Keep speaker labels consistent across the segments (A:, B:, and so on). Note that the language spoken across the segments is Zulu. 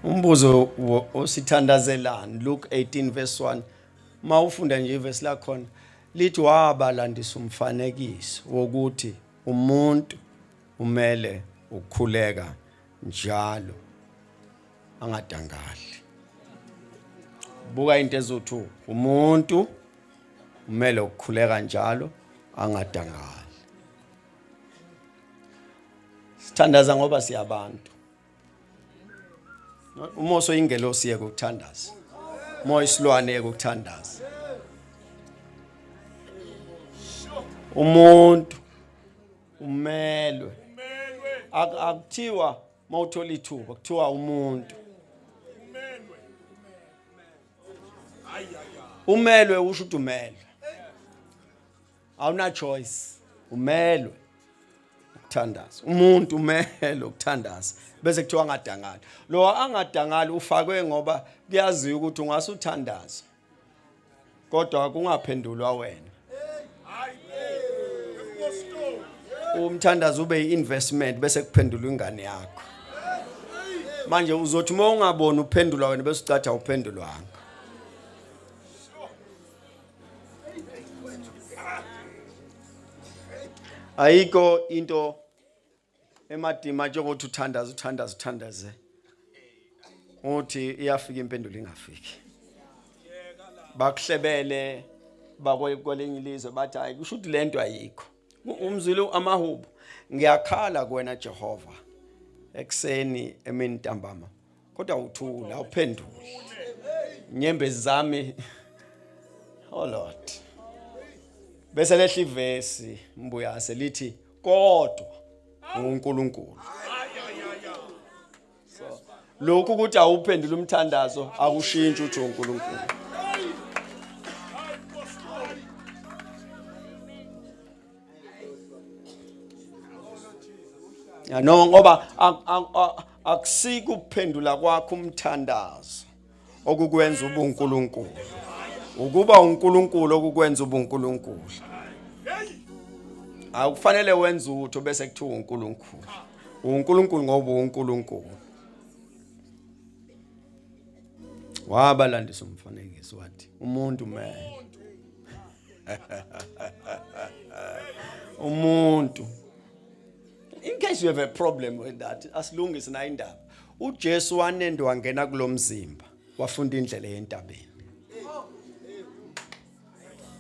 A: Umbuzo osithandazelani Luke 18 verse 1 mawufunda nje ivesi la khona lithi wabalandisa umfanekiso wokuthi umuntu umele ukukhuleka njalo angadangali. Buka into ezothi umuntu umele ukukhuleka njalo angadangali. Sithandaza ngoba siyabantu. Umoso ingelosi yeke ukuthandaza. Moya isilwane yeke ukuthandaza. Umuntu umelwe. Akuthiwa mawuthola ithuba kuthiwa umuntu. Umelwe usho ukuthi umelwe. Awuna choice. Umelwe ukuthandaza. Umuntu umelwe ukuthandaza. Bese kuthiwa angadangali. Lo angadangali ufakwe ngoba kuyaziwa ukuthi ungase uthandaza. Kodwa kungaphendulwa wena. Umthandazo ube investment bese kuphendulwa ingane yakho. Manje uzothi uma ungaboni uphendulwa wena bese ucathi awuphendulwanga. Ayiko into emadima njengokuthi uthandaze. Uthi iyafika impendulo ingafiki. Bakuhlebele bakwelinye ilizwe bathi hayi kusho ukuthi lento ayikho. Umzulu amahubo ngiyakhala kuwena Jehova ekseni emini ntambama kodwa uthula awuphenduli. Nyembezi zami oh Lord. Bese lehla ivesi mbuyase lithi kodwa uNkulunkulu. So lokhu ukuthi awuphendula umthandazo akushintshi uthi uNkulunkulu. Ya no ngoba akusika ukuphendula kwakho umthandazo okukwenza ubuNkulunkulu. Ukuba uNkulunkulu okukwenza ubuNkulunkulu. Akufanele wenze utho bese kuthiwa uNkulunkulu. uNkulunkulu ngoba uNkulunkulu. Wabalandisa umfanekiso wathi umuntu man. Umuntu. In case you have a problem with that, asilungise na indaba. uJesu wanendo wangena kulomzimba, wafunda indlela yentabeni.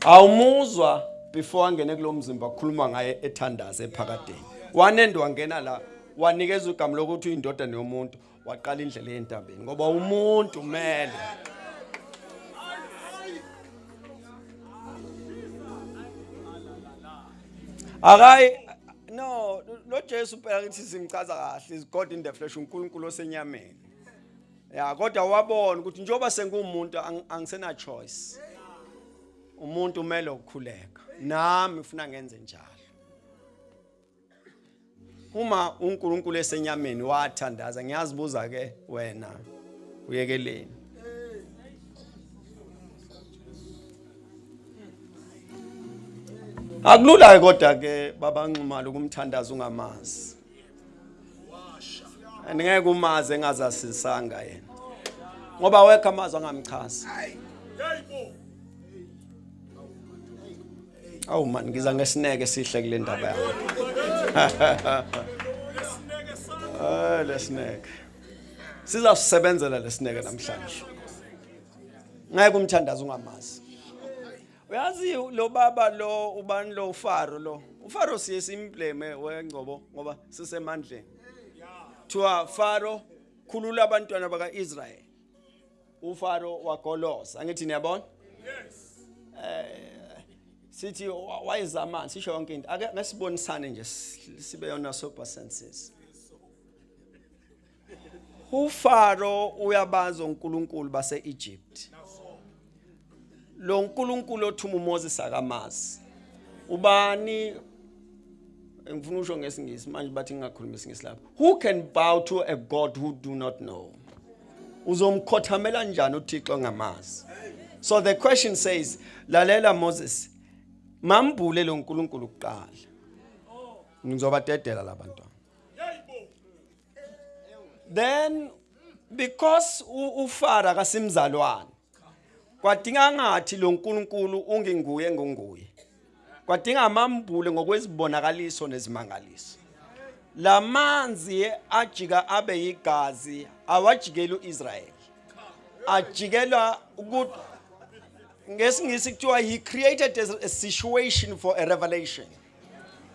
A: Awumuzwa before angene kulomzimba ukukhuluma ngaye ethandaza ephakadeni. Wanendo wangena la, wanikeza igama lokuthi uyindoda neyomuntu, waqala indlela yentabeni ngoba umuntu mele. Akayi no, lo Jesu phela ngithi simchaza kahle is God in the flesh uNkulunkulu osenyameni. Ya kodwa wabona ukuthi njoba sengumuntu angisena choice. Umuntu umele ukukhuleka. Nami ufuna ngenze njalo. Uma uNkulunkulu esenyameni wathandaza ngiyazibuza ke wena uyekeleni. Akulula kodwa ke baba Nxumalo ukumthandaza ungamazi. Andingeke umazi engazasisanga yena. Ngoba wekho amazi angamchaza. Awu man ngiza ngesineke sihle kule ndaba yakho. Lesineke. Sizasebenzela lesineke namhlanje. Ngeke umthandaza ungamazi. Uyazi lo baba lo ubani lo uFaro lo. uFaro siye simbleme wengcobo ngoba sisemandleni. Thiwa Faro khulula abantwana bakaIsrael. uFaro wagolosa. Angithi niyabona? Yes. Sithi wayezama sisho yonke into. Ake ngasibonisane nje sibe yona super senses. uFaro uyabaza uNkulunkulu base-Egypt. Lo uNkulunkulu othuma uMoses akamazi. Ubani ngifuna usho ngesingisi manje bathi ngingakhuluma isingisi lapha. Who can bow to a God who do not know? Uzomkhothamela njani uThixo ngamazi? So the question says, lalela Moses, mambule lo uNkulunkulu kuqala. Ngizobadedela labantwana. Then because uFara kasimzalwane kwadinga ngathi lo nkulunkulu unginguye ngonguye kwadinga amambule ngokwezibonakaliso nezimangaliso lamanzi ajika abe yigazi awajikela uIsrael ajikela ukuthi ngesingisi kuthiwa he created a situation for a revelation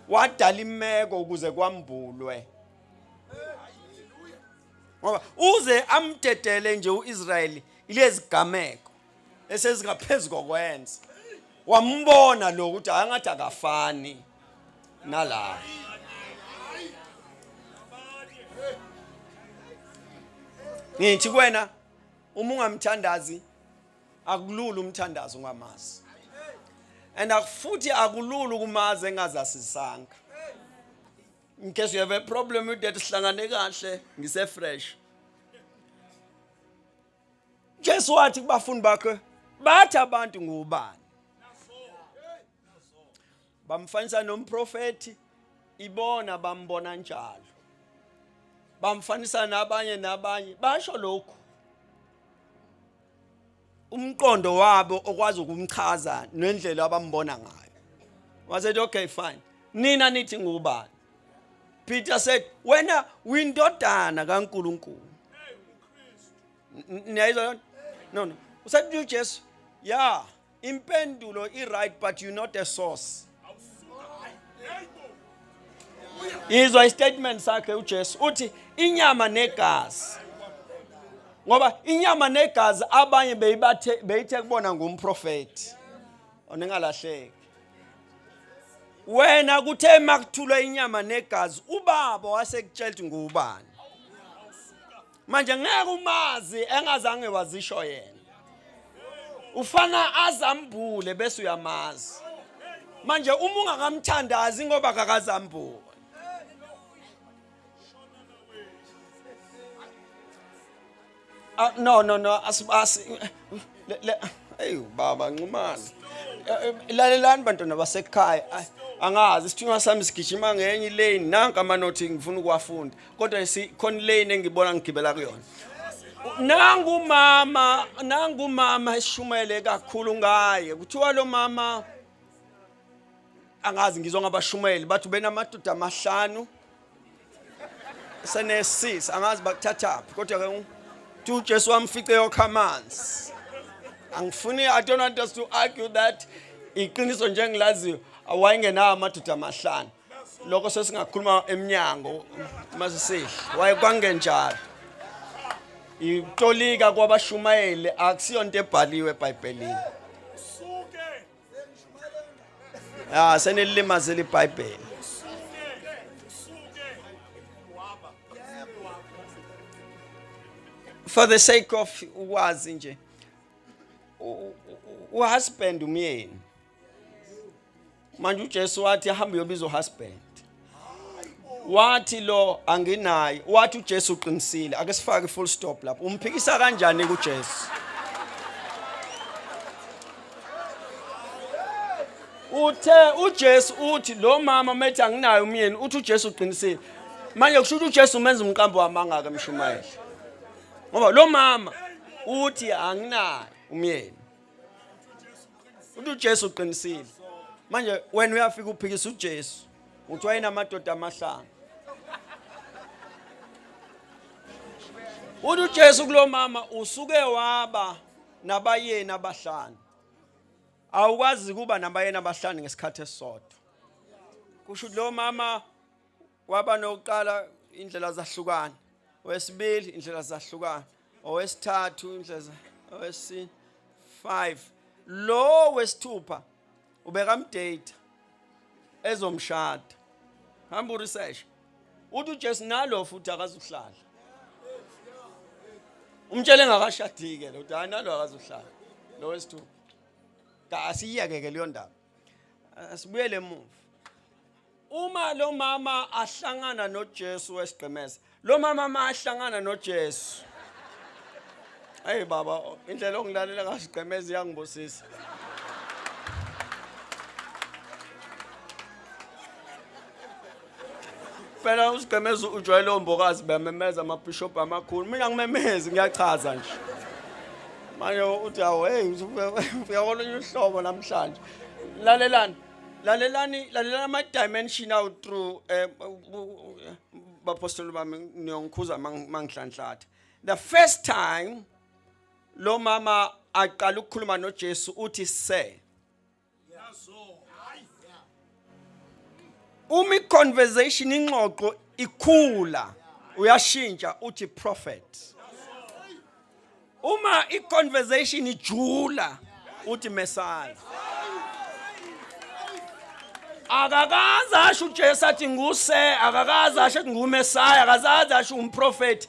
A: wadala imeko ukuze kwambulwe ngoba uze amdedele nje uIsrael ilezigameko esezingaphezulu kokwenza wambona lo ukuthi angathi akafani nala ngithi kwena uma ungamthandazi akulula umthandazo ngamazi and akufuthi akulula kumazi engazasisanga in case you have a problem with that sihlangane kahle ngise fresh Jesu wathi kubafundi bakhe bathi abantu ngubani bamfanisa nomprofeti ibona bambona njalo bamfanisa nabanye basho lokho umqondo wabo okwazi ukumchaza nendlela abambona ngayo was said okay fine nina nithi ngubani Peter said wena windodana kaNkulunkulu no usaid you Jesus yeah impendulo right but you not a source izwa statement sakhe uJesu uthi inyama negazi ngoba inyama negazi abanye beyithe kubona ngumprofeti onengalahleki wena kuthe makuthulwa inyama negazi ubaba wasekutshela ukuthi ngubani manje ngeke umazi engazange wazisho yena ufana azambule bese uyamazi manje uma ungakamthandazi ngoba akakazambule no asibasi hey baba nqumana lalelani bantwana basekhaya angazi isithunywa sami sigijima ngenye lane nanka amanothi ngifuna ukuwafunda kodwa khona lane engibona ngigibela kuyona nangu mama eshumayele kakhulu ngaye kuthiwa lo mama angazi ngizwa ngabashumayeli bathi benamadoda amahlanu senesisi angazi bakuthatha kodwa ke uJesu wamfice yokhamanzi angifuni I don't want us to argue that iqiniso njengilaziyo awayengena amadoda amahlanu lokho sesingakhuluma eminyango masisihle wayekwangenjalo itolika kwabashumayeli akusiyonto ebhaliwe eBhayibhelini senelilimazela iBhayibheli for the sake of ukwazi nje uhusband umyeni manje uJesu wathi ahambe yobiza uhusband wathi lo anginayo wathi uJesu uqinisile ake sifake full stop lapho umphikisa kanjani kuJesu uthe uJesu uthi lo mama methi anginayo umyeni uthi uJesu uqinisile manje kusho ukuthi uJesu umenza umqambo wamanga emshumayeli ngoba lo mama uthi anginayo umyeni uthi uJesu uqinisile manje wena uyafika uphikisa uJesu uthi wayena amadoda amahlanu uthi uJesu kulo mama usuke waba nabayeni abahlanu awukwazi kuba nabayeni abahlanu ngesikhathi esisodwa kusho ukuthi lo mama waba nokuqala indlela zahlukana wesibili indlela zahlukana owesithathu indlela owesine 5 lo wesithupha ubeka mdate ezomshada hamba uresearch uthi uJesu nalo futhi akazuhlala umtshele ngakashadi ke lo uthi nalo akazuhlala lo wesithupha asiyeke ke leyo ndaba asibuyele emuva uma lo mama ahlangana noJesu wesigqemeza lo mama mahlangana noJesu hey baba indlela ongilalela ngasigqemeza iyangibosisa phela usigemeza ujwayele ombokazi bememeza amabishop amakhulu mina ngimemezi ngiyachaza nje manje uthi awu hey uyabona uhlobo namhlanje lalelani ama dimension out through bapostoli bami ngiyongikhuza mangihlanhlatha. The first time lo mama aqala ukukhuluma noJesu uthi se umi conversation ingxoxo ikhula uyashintsha uthi prophet. Uma i-conversation ijula uthi Messiah. Akakaza asho uJesu athi nguse, akakaza asho nguMessiah, akazaza asho umprophet.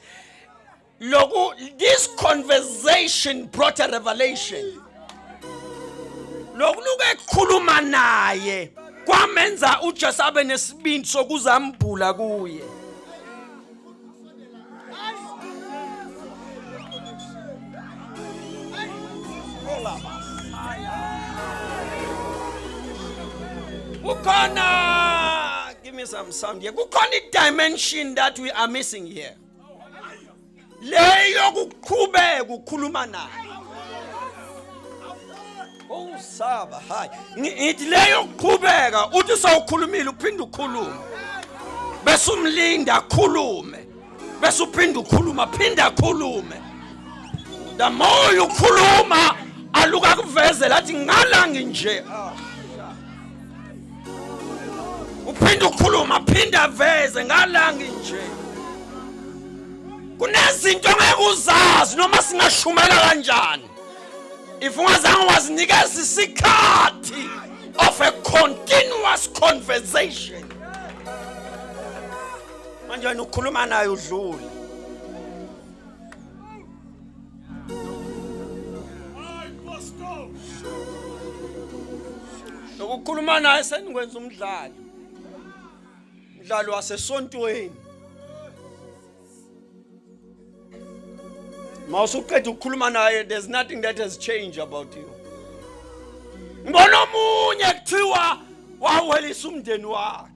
A: Loku this conversation brought a revelation. Lokuluke ekhuluma naye kwamenza uJesu abe nesibindi sokuzambula kuye. Ukona, give me some sound here. Ukona dimension that we are missing here. Leyo kuqhubeka ukukhuluma naye. Oh saba, hayi. Ngithi leyo kuqhubeka uthi sawukhulumile uphinda ukhuluma. Bese umlinda akhulume. Bese uphinda ukhuluma, phinda akhulume. The more you khuluma, aluka kuveze lathi ngalangi nje. Uphinda ukhuluma, phinda veze ngalangi nje. Kunezinto ngeke uzazi noma singashumela kanjani. If ungazange wazinikeza isikhathi of a continuous conversation. Manje wena ukhuluma naye udlule. Ukukhuluma naye senikwenza umdlalo. Umdlalo wasesontweni. Mawusuqeda ukukhuluma naye, there's nothing that has changed about you. Ngibona omunye kuthiwa wawelisa umndeni wakhe.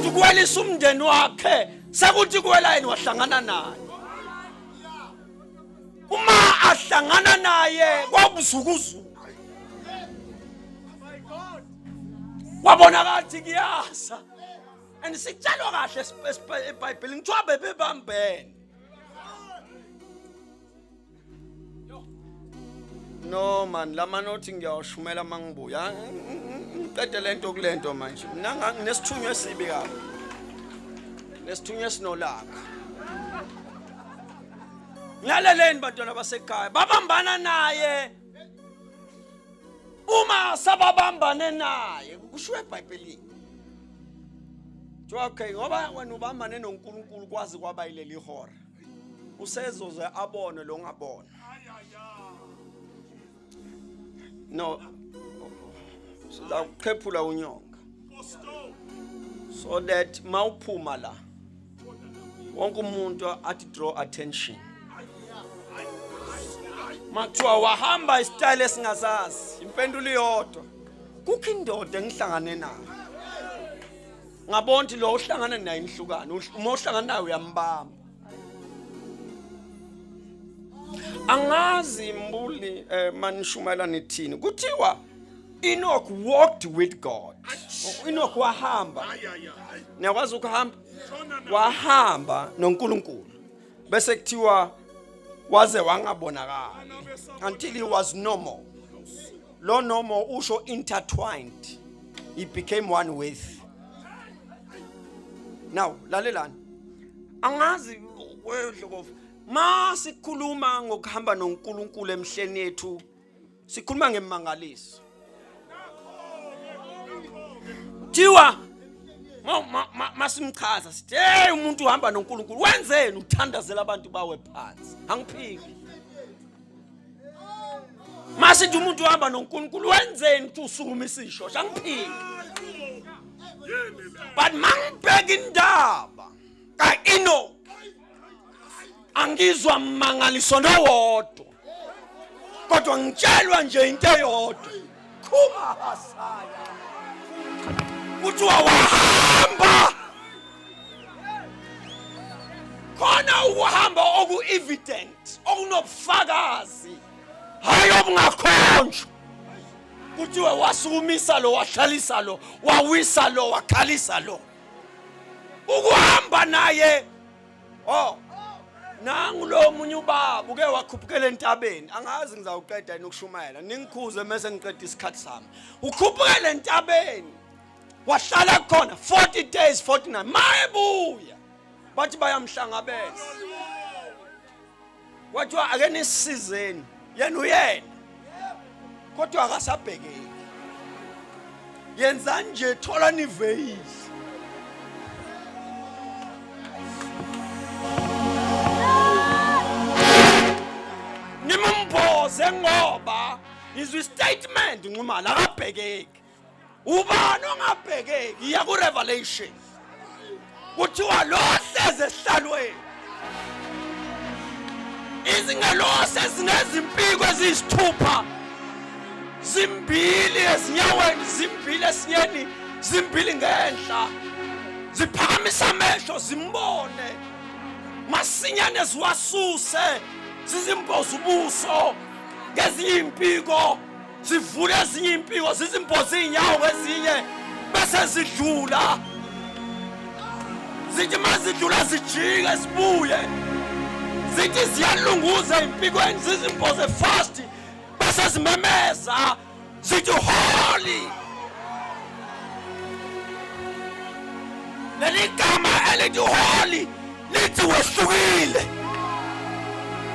A: Ukwelisa umndeni wakhe sekuthi kuwela yena wahlangana naye. Uma ahlangana naye kwabuzukuzuku. Wabona kathi kuyasa. And sitshalo kahle eBhayibhelini kuthiwa bebebambene. No man, lama nothi ngiyawashumela mangibuya. Qede lento kulento manje. Mina nginesithunywa esibi kabi. Nesithunywa esinolaka. Ngilaleleni bantwana basekhaya, babambana naye. Uma sababambane naye, kusho eBhayibhelini. Okay, ngoba wena ubambane noNkulunkulu kwazi kwaba yileli hora. Usezoze abone lo ngabona. No. So kephula unyonga. So that mawuphuma la. Wonke umuntu athi draw attention. Makuthiwa wahamba istyle esingazazi, impendulo iyodwa. Kukho indoda engihlangane nayo. Ngabona ukuthi lo uhlangana naye inhlukana, uma uhlangana naye uyambamba. Angazi imbuli manishumela nithini. Kuthiwa Enoch walked with God. Enoch wahamba. Niyakwazi ukuhamba? Wahamba noNkulunkulu. Bese kuthiwa waze wangabonakala until he was normal. Lo normal usho intertwined. He became one with. Now, lalelani. Angazi wedlokofu. Ma sikhuluma ngokuhamba noNkulunkulu emhleni yethu. Sikhuluma ngemangaliso. Tiwa masimchaza sithi hey umuntu uhamba noNkulunkulu wenzeni uthandazela abantu bawe phansi angiphiki masithi umuntu uhamba noNkulunkulu wenzeni uthi usukumisa ishosha angiphiki but mangibheka indaba kaIno angizwa mangaliso nowodwa kodwa ngitshelwa nje into eyodwa khuma hasaya uthi wahamba khona ukuhamba oku evident okunobufakazi hayi obungakhonjwa kuthiwe wasukumisa lo wahlalisa lo wawisa lo wakhalisa lo ukuhamba naye nangu lo munye ubaba uke wakhuphukela entabeni angazi ngizawuqeda nokushumayela ningikhuze mase ngiqeda isikhathi sami ukhuphukela entabeni wahlala khona 40 days 49 mayebuya bathi bayamhlangabeza wathi ake nisizeni yena uyena kodwa akasabhekeki yenza nje thola niveyisi nimumboze ngoba izwi statement nquma la akabhekeki ubani ongabhekeki iya ku Revelation kuthiwa lo hleze esihlalweni izingelose zinezimpiko eziyisithupha zimbili ezinyaweni zimbili esinyeni zimbili ngenhla ziphakamisa amehlo zimbone masinyane ziwasuse zizimboza ubuso ngezinye impiko zivule ezinye impiko zizimboza inyawo kwezinye bese zidlula zithi mazidlula zijike sibuye zithi ziyalunguza impikweni zizimboze fast bese zimemeza zithi holy leligama elithi holy lithi wehlukile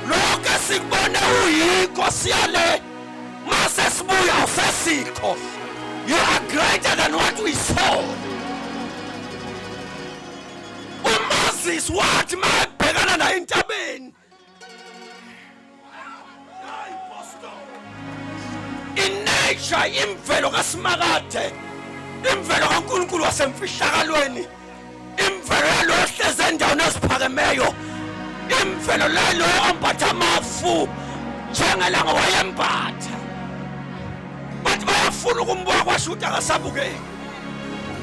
A: lokho sikubona uyikho siyale mase sibuya usesikho you are greater than what we saw uMoses wathi mabhekana na entabeni in nature imvelo kaSimakade imvelo kaNkulunkulu wasemfihlakalweni imvelo yalohleze endaweni eziphakemeyo imvelo lalo ombatha amafu njengelanga wayembatha bathi bayafuna ukumbuka kwashuthi akasabukeki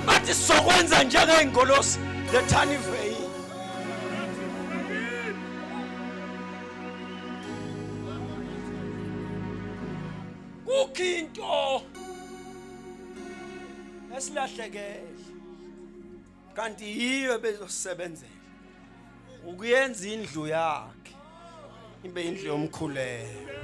A: bathi sokwenza njengey'ngolosi lethani iveyi kukho into esilahlekele kanti yiyo bezosebenzela ukuyenza indlu yakhe ibe indlu yomkhuleko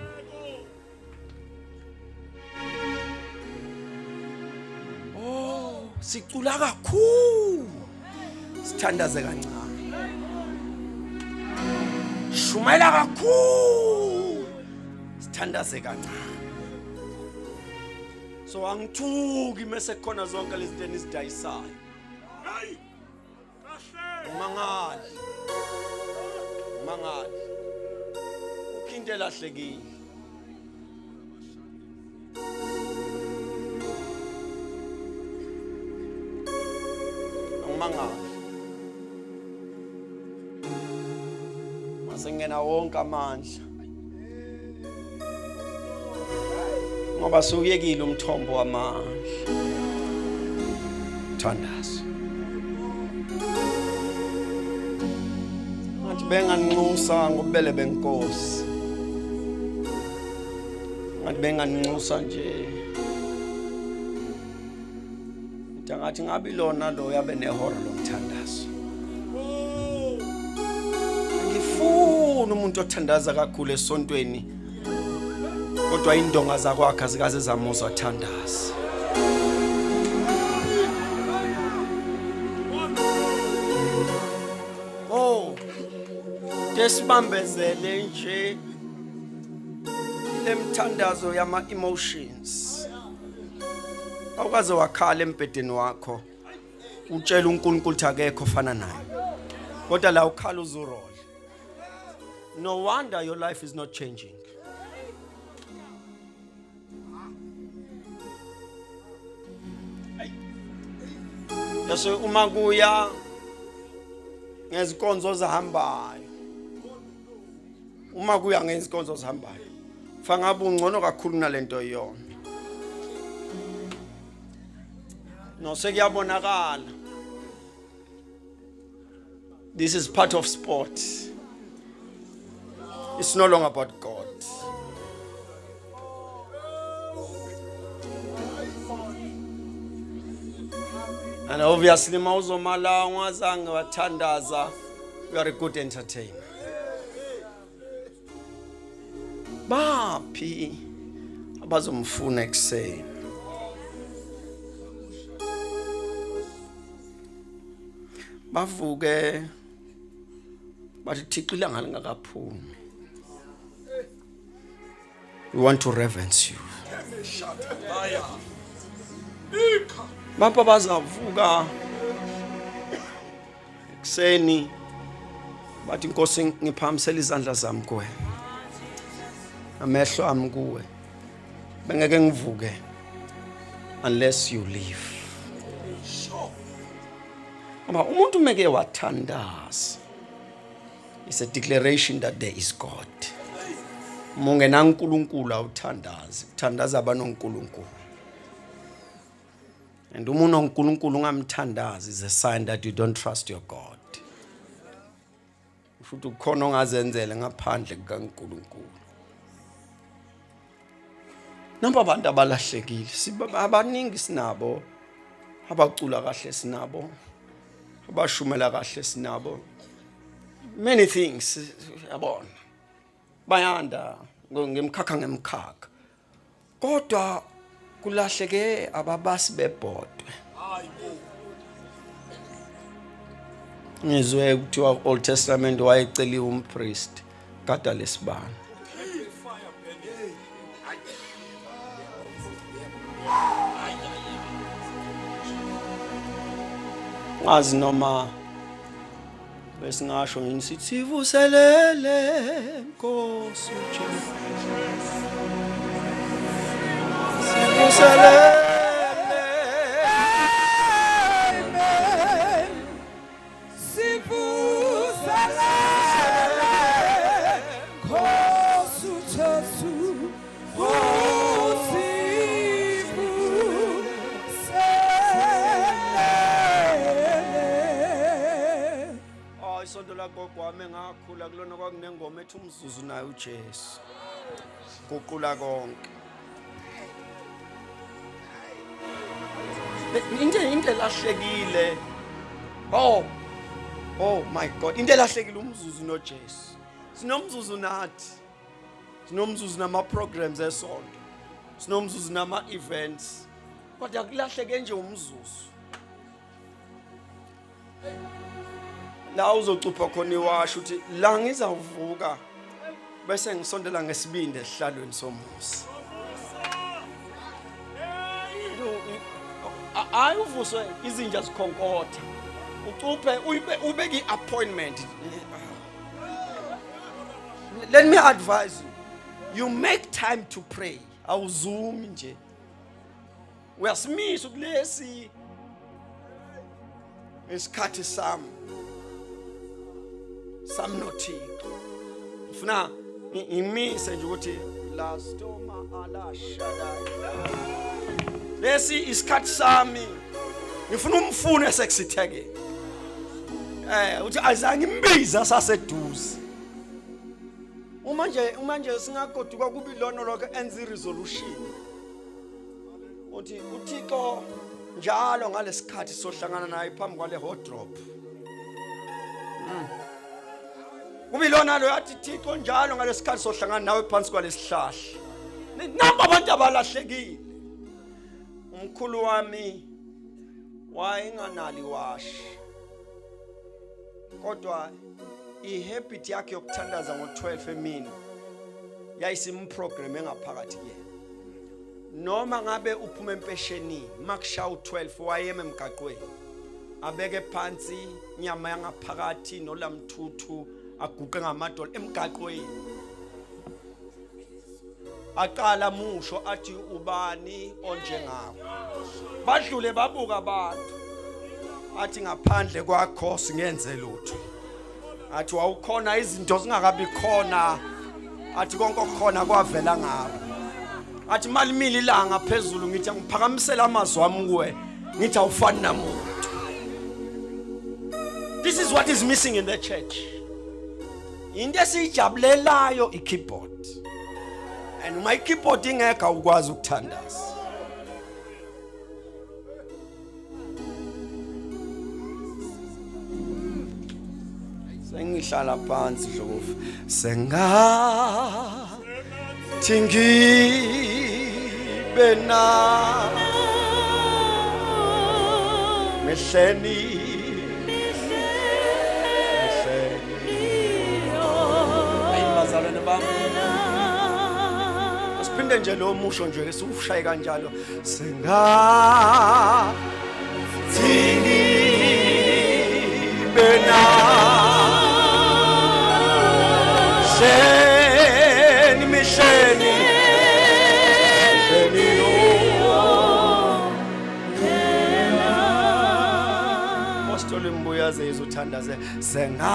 A: sicula kakhulu sithandaze kancane shumela kakhulu sithandaze kancane so angithuki mase khona zonke lezi zinto ezidayisayo hayi kahle mangali ukhinte lahlekile mangali masengena wonke amandla ngoba sukuyekile umthombo wamandla thandazo ngathi benganxusa ngobele benkosi ngathi benganxusa nje ngathi ngabe lona lo yabe nehora lomthandazo ngifuna umuntu othandaza kakhulu esontweni kodwa indonga zakwakhe azikaze zamuzwa thandaza desibambezele nje lemthandazo yama emotions awukaze wakhala embedeni wakho utshela uNkulunkulu ukuthi akekho ofana naye. Kodwa la ukhala uzurole. No wonder your life is not changing. Yase uma kuya ngezikonzo zahambayo. Uma kuya ngezikonzo zahambayo. Fangabe ungcono kakhulu nalento yona. No sekuyabonakala. This is part of sport. It's no longer about God. And obviously, mauzomala wazange wathandaza, you are a good entertainer. Baphi abazomfuna ekseni. Bavuke bathi Thixo ilanga lingakaphumi. We want to reverence you. Bapha bazavuka ekseni bathi Nkosi ngiphamisela izandla zami kuwe. Amehlo ami kuwe. Bengeke ngivuke unless you leave. Ama umuntu meke wathandaza. It's a declaration that there is God. Mungena uNkulunkulu awuthandaza. Uthandaza abanoNkulunkulu. And umuntu oNkulunkulu ungamthandazi is a sign that you don't trust your God. Futhi ukhona ongazenzele ngaphandle kukaNkulunkulu. Namba abantu abalahlekile abaningi sinabo abacula kahle sinabo abashumela kahle sinabo many things yabona bayanda ngemkhakha kodwa kulahleke ababasi bebhodwe ngizwe kuthiwa Old Testament wayeceliwe umpriest kada lesibani ngazi noma besingasho ngisithi sivuselele Nkosi uJesu sivuselele Nkosi uJesu isonto lagogo wami ngakhula kulona kwakunengoma ethi umzuzu naye uJesu guqula konke into lahlekile oh my God into lahlekile umzuzu noJesu sinomzuzu nathi sinomzuzu nama programs esonto sinomzuzu nama events kodwa kulahleke nje umzuzu la uzocupha khona iwasho uthi la ngizawuvuka bese ngisondela ngesibindi esihlalweni somusa ayuvuswe izinja zikhonkotha ucuphe ubeke iappointment. Let me advise you make time to pray awuzumi nje uyasimisa kulesi isikhathi sami nothixo ufuna imise nje ukuthi la stoma ala shadai lesi isikhathi sami ngifuna umfune sekusitheke uthi azange imbiza saseduze uma nje singagoduka kubi lona lokho enza resolution uthi uthixo njalo ngalesikhathi sohlangana naye phambi kwale hot drop kubilona lo yathi Thixo njalo ngalesikhathi sohlangana nawe phansi kwalesihlahla namba abantu abalahlekile umkhulu wami wayenganali washi kodwa ihabit yakhe yokuthandaza ngo12 emini yayisimprogram engaphakathi yena noma ngabe uphuma empesheni makushawu 12 wayeme emgaqweni abeke phansi inyama yangaphakathi nolamthuthu aguqe ngamadolo emgaqweni aqala musho athi ubani onjengawo badlule babuka abantu athi ngaphandle kwakho singenze lutho athi wawukhona izinto zingakabi khona athi konke okukhona kwavela ngabo athi malimile ilanga phezulu ngithi ngiphakamisela amazwi ami kuwe ngithi awufani namuntu. This is what is missing in the church. Into esijabulelayo ikeyboard. And my keyboard ingeka ukwazi ukuthandaza. Sengihlala phansi dlovu. Senga tingibe na mehleni ayibazalwane bami asiphinde nje lo musho nje esufushaye kanjalo senga tingibe na misheni Apostoli Mbuyaze izothandaze senga